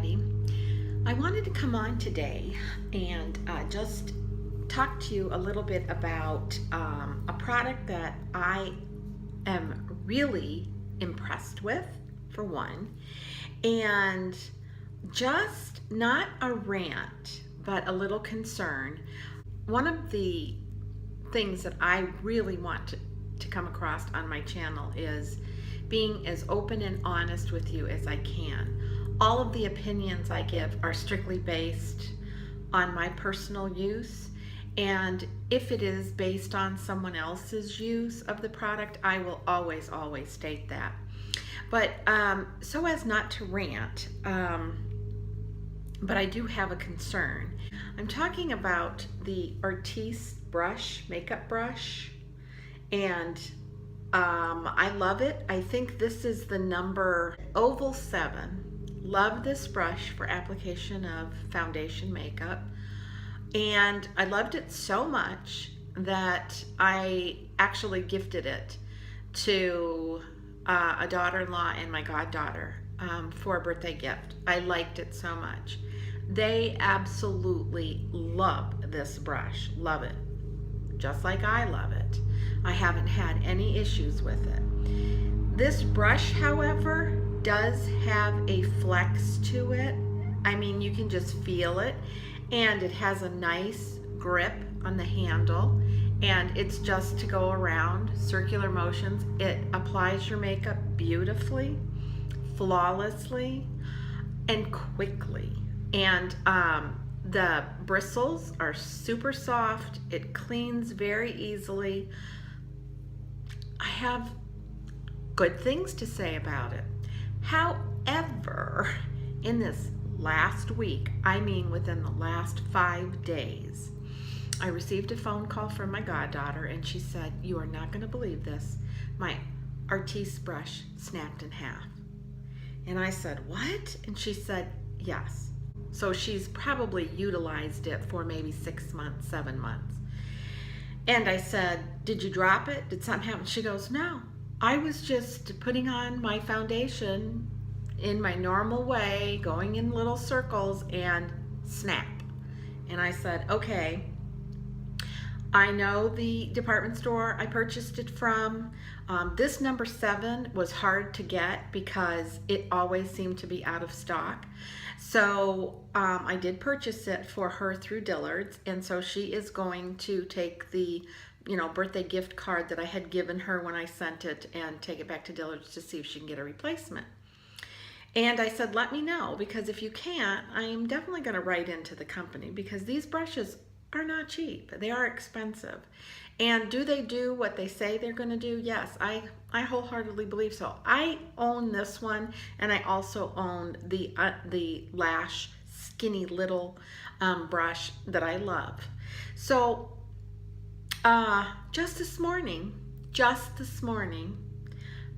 everybody. I wanted to come on today and just talk to you a little bit about a product that I am really impressed with, for one, and just not a rant, but a little concern. One of the things that I really want to come across on my channel is being as open and honest with you as I can. All of the opinions I give are strictly based on my personal use, and if it is based on someone else's use of the product, I will always state that. But so as not to rant, but I do have a concern. I'm talking about the Artis brush, makeup brush, and I love it. I think this is the number Oval 7. Love this brush for application of foundation makeup. And I loved it so much that I actually gifted it to a daughter-in-law and my goddaughter for a birthday gift. I liked it so much. They absolutely love this brush. Love it. Just like I love it. I haven't had any issues with it. This brush, however, does have a flex to it. I mean, you can just feel it, and it has a nice grip on the handle, and it's just to go around circular motions. It applies your makeup beautifully, flawlessly, and quickly. And the bristles are super soft. It cleans very easily. I have good things to say about it. However, in this last week, I mean within the last 5 days, I received a phone call from my goddaughter, and she said, "You are not going to believe this. My Artis brush snapped in half." And I said, "What?" And she said, "Yes." So she's probably utilized it for maybe 6 months, 7 months. And I said, "Did you drop it? Did something happen?" She goes, "No, I was just putting on my foundation in my normal way, going in little circles, and snap." And I said, "Okay, I know the department store I purchased it from. This number 7 was hard to get because it always seemed to be out of stock. So I did purchase it for her through Dillard's, and so she is going to take the birthday gift card that I had given her when I sent it and take it back to Dillard's to see if she can get a replacement." And I said, "Let me know, because if you can't, I am definitely going to write into the company, because these brushes are not cheap. They are expensive. And do they do what they say they're going to do? Yes, I wholeheartedly believe so." I own this one, and I also own the Lash skinny little brush that I love. So just this morning,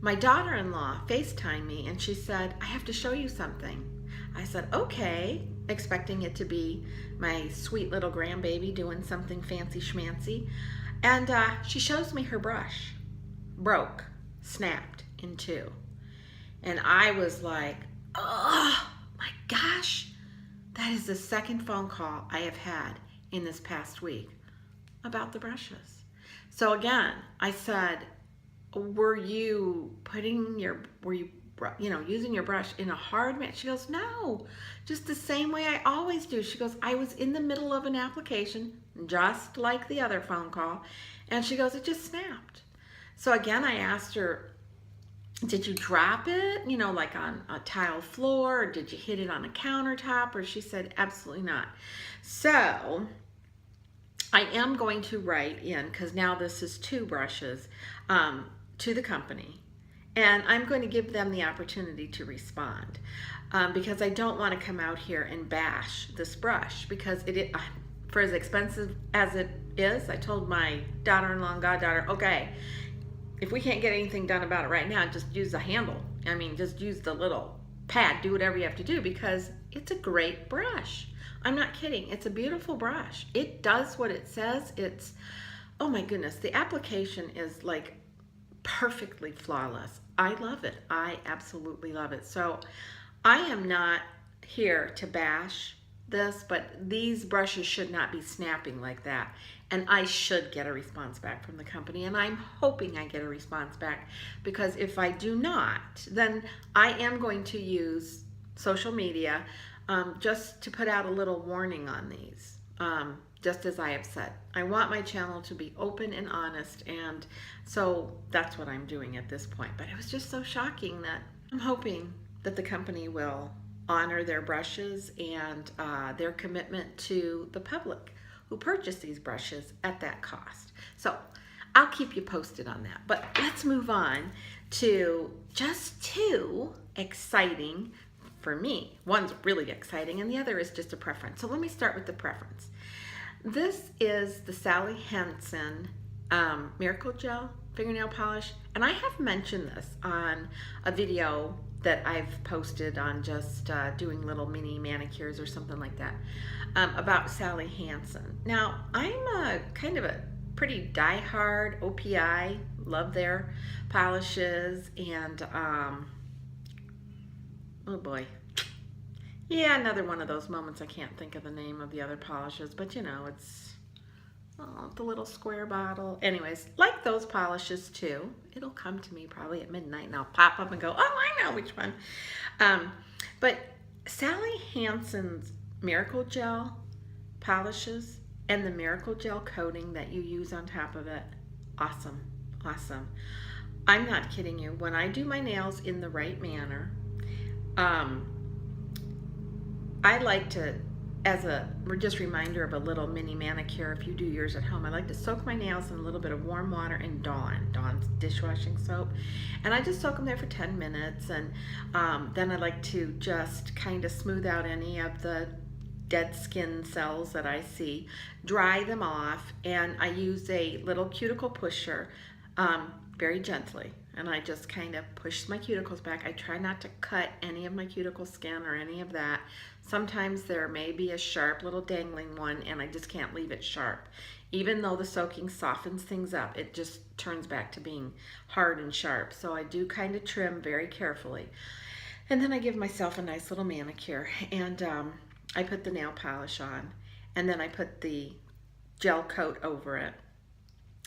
my daughter-in-law FaceTimed me, and she said, "I have to show you something." I said, "Okay," expecting it to be my sweet little grandbaby doing something fancy schmancy. And she shows me her brush. Broke, snapped in 2. And I was like, oh my gosh, that is the second phone call I have had in this past week about the brushes. So again, I said, were you using your brush in a hard manner? She goes, "No, just the same way I always do." She goes, "I was in the middle of an application, just like the other phone call," and she goes, "It just snapped." So again, I asked her, "Did you drop it, like on a tile floor, or did you hit it on a countertop?" Or she said, "Absolutely not." So I am going to write in, because now this is 2 brushes, to the company. And I'm going to give them the opportunity to respond, because I don't want to come out here and bash this brush, because for as expensive as it is, I told my daughter-in-law and goddaughter, "Okay, if we can't get anything done about it right now, just use the handle. I mean, just use the little pad, do whatever you have to do, because it's a great brush." I'm not kidding. It's a beautiful brush. It does what it says. Oh my goodness, the application is like perfectly flawless. I love it. I absolutely love it. So I am not here to bash this, but these brushes should not be snapping like that. And I should get a response back from the company, and I'm hoping I get a response back, because if I do not, then I am going to use social media just to put out a little warning on these. Just as I have said, I want my channel to be open and honest, and so that's what I'm doing at this point. But it was just so shocking that I'm hoping that the company will honor their brushes and their commitment to the public who purchase these brushes at that cost. So I'll keep you posted on that. But let's move on to just two exciting, for me, one's really exciting and the other is just a preference. So let me start with the preference. This is the Sally Hansen Miracle Gel fingernail polish, and I have mentioned this on a video that I've posted on just doing little mini manicures or something like that about Sally Hansen. Now, I'm a kind of a pretty die-hard OPI, love their polishes, and oh boy. Yeah, another one of those moments I can't think of the name of the other polishes, but you know, it's the little square bottle. Anyways, like those polishes too. It'll come to me probably at midnight and I'll pop up and go, oh, I know which one. But Sally Hansen's Miracle Gel polishes and the Miracle Gel coating that you use on top of it, awesome, awesome. I'm not kidding you. When I do my nails in the right manner, I like to, as a just reminder of a little mini manicure, if you do yours at home, I like to soak my nails in a little bit of warm water and Dawn's dishwashing soap. And I just soak them there for 10 minutes. And then I like to just kind of smooth out any of the dead skin cells that I see, dry them off, and I use a little cuticle pusher very gently. And I just kind of push my cuticles back. I try not to cut any of my cuticle skin or any of that. Sometimes there may be a sharp little dangling one and I just can't leave it sharp. Even though the soaking softens things up, it just turns back to being hard and sharp. So I do kind of trim very carefully. And then I give myself a nice little manicure, and I put the nail polish on, and then I put the gel coat over it.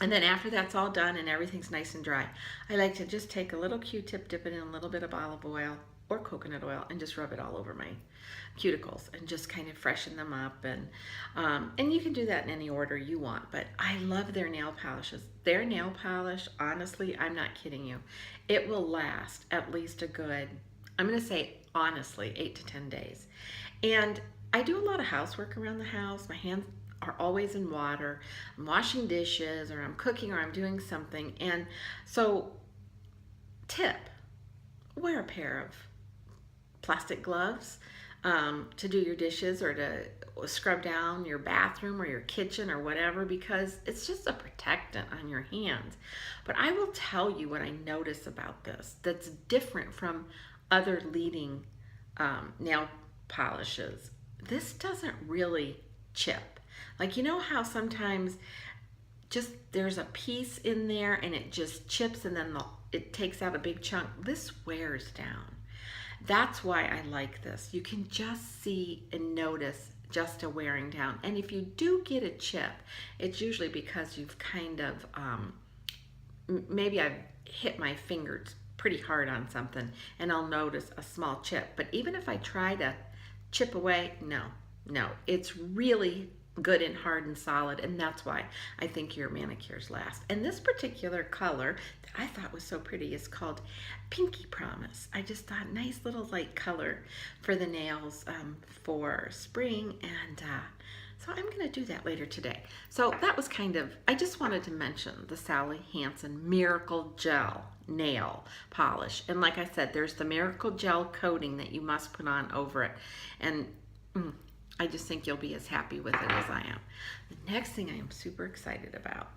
And then after that's all done and everything's nice and dry, I like to just take a little Q-tip, dip it in a little bit of olive oil or coconut oil, and just rub it all over my cuticles and just kind of freshen them up. And you can do that in any order you want, but I love their nail polishes. Their nail polish, honestly, I'm not kidding you, it will last at least a good, I'm going to say honestly, 8 to 10 days. And I do a lot of housework around the house. My hands are always in water. I'm washing dishes, or I'm cooking, or I'm doing something. And so, tip, wear a pair of plastic gloves to do your dishes or to scrub down your bathroom or your kitchen or whatever, because it's just a protectant on your hands. But I will tell you what I notice about this that's different from other leading nail polishes. This doesn't really chip. Like, you know how sometimes just there's a piece in there and it just chips and then it takes out a big chunk? This wears down. That's why I like this. You can just see and notice just a wearing down. And if you do get a chip, it's usually because you've kind of, maybe I've hit my fingers pretty hard on something and I'll notice a small chip. But even if I try to chip away, no, it's really good and hard and solid, and that's why I think your manicures last. And this particular color that I thought was so pretty is called Pinky Promise. I just thought nice little light color for the nails for spring, and so I'm going to do that later today. So that was kind of, I just wanted to mention the Sally Hansen Miracle Gel nail polish. And like I said, there's the Miracle Gel coating that you must put on over it, and I just think you'll be as happy with it as I am. The next thing I am super excited about,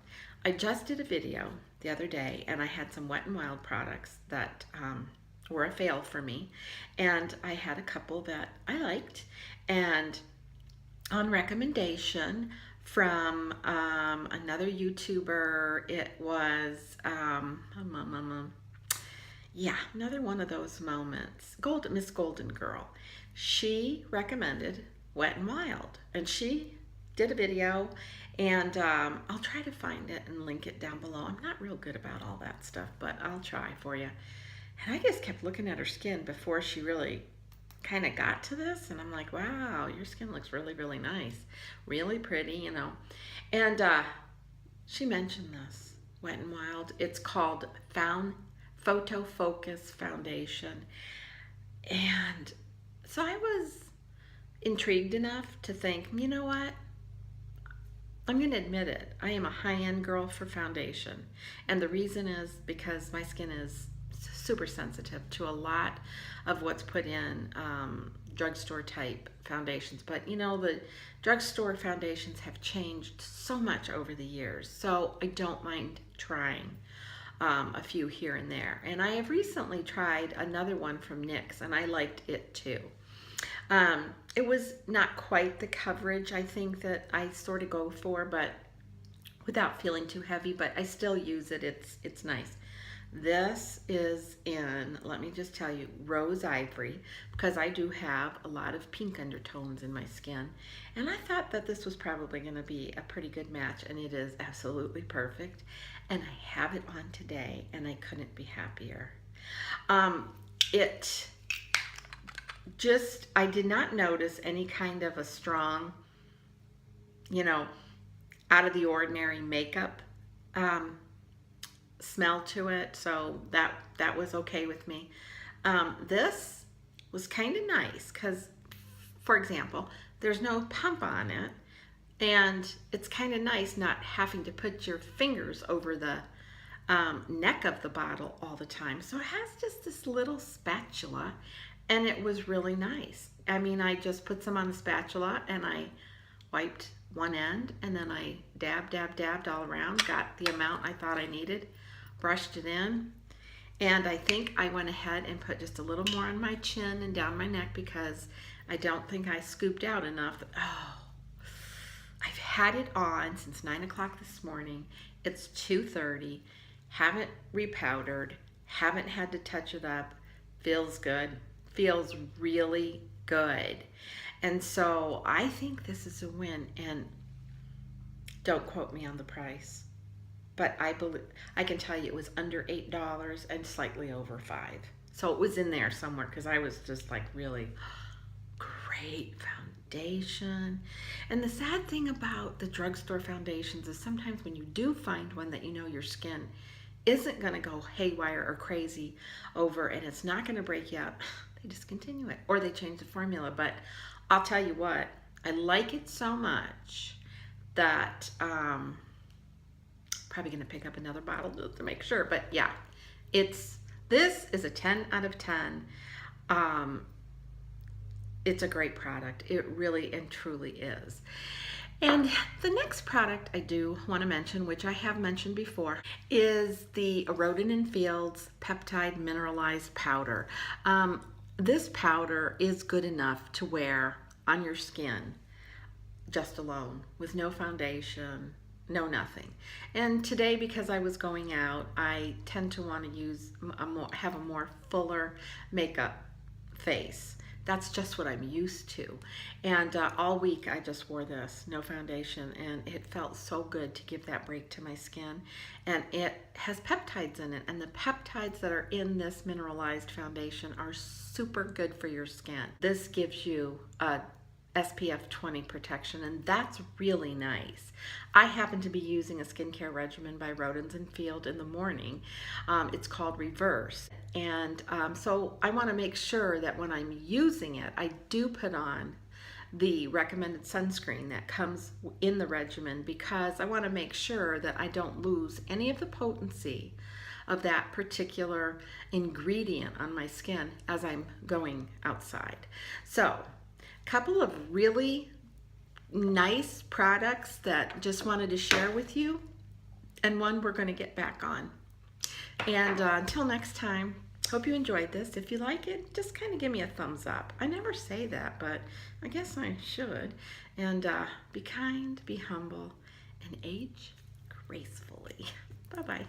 I just did a video the other day and I had some Wet&Wild products that were a fail for me, and I had a couple that I liked, and on recommendation from another YouTuber, it was yeah, another one of those moments, Miss Golden Girl. she recommended Wet&Wild, and she did a video, and I'll try to find it and link it down below. I'm not real good about all that stuff, but I'll try for you. And I just kept looking at her skin before she really kind of got to this, and I'm like, wow, your skin looks really, really nice, really pretty, you know. And she mentioned this Wet&Wild. It's called Photo Focus Foundation, and so I was intrigued enough to think, you know what? I'm going to admit it. I am a high-end girl for foundation, and the reason is because my skin is super sensitive to a lot of what's put in drugstore type foundations. But you know, the drugstore foundations have changed so much over the years, so I don't mind trying a few here and there. And I have recently tried another one from NYX, and I liked it too. It was not quite the coverage I think that I sort of go for, but without feeling too heavy, but I still use it. It's nice. This is in, let me just tell you, rose ivory, because I do have a lot of pink undertones in my skin, and I thought that this was probably going to be a pretty good match, and it is absolutely perfect. And I have it on today, and I couldn't be happier. I did not notice any kind of a strong, you know, out of the ordinary makeup smell to it, so that was okay with me. This was kind of nice because, for example, there's no pump on it, and it's kind of nice not having to put your fingers over the neck of the bottle all the time. So it has just this little spatula, and it was really nice. I mean, I just put some on the spatula, and I wiped one end, and then I dabbed all around, got the amount I thought I needed, brushed it in, and I think I went ahead and put just a little more on my chin and down my neck because I don't think I scooped out enough. Oh, I've had it on since 9 o'clock this morning. It's 2:30. Haven't repowdered, haven't had to touch it up. Feels good, feels really good. And so I think this is a win, and don't quote me on the price, but I can tell you it was under $8 and slightly over $5. So it was in there somewhere because I was just like, really great foundation. And the sad thing about the drugstore foundations is sometimes when you do find one that you know your skin isn't going to go haywire or crazy over, and it's not going to break you out, they discontinue it or they change the formula. But I'll tell you what, I like it so much that probably going to pick up another bottle to make sure. But yeah, this is a 10 out of 10. It's a great product. It really and truly is. And the next product I do want to mention, which I have mentioned before, is the Roden & Fields Peptide Mineralized Powder. This powder is good enough to wear on your skin just alone, with no foundation, no nothing. And today, because I was going out, I tend to want to use have a more fuller makeup face. That's just what I'm used to. And all week I just wore this, no foundation, and it felt so good to give that break to my skin. And it has peptides in it, and the peptides that are in this mineralized foundation are super good for your skin. This gives you a SPF 20 protection, and that's really nice. I happen to be using a skincare regimen by Roden & Field in the morning. It's called Reverse, and so I want to make sure that when I'm using it, I do put on the recommended sunscreen that comes in the regimen, because I want to make sure that I don't lose any of the potency of that particular ingredient on my skin as I'm going outside. So couple of really nice products that just wanted to share with you, and one we're going to get back on. And until next time, hope you enjoyed this. If you like it, just kind of give me a thumbs up. I never say that, but I guess I should. And be kind, be humble, and age gracefully. Bye-bye.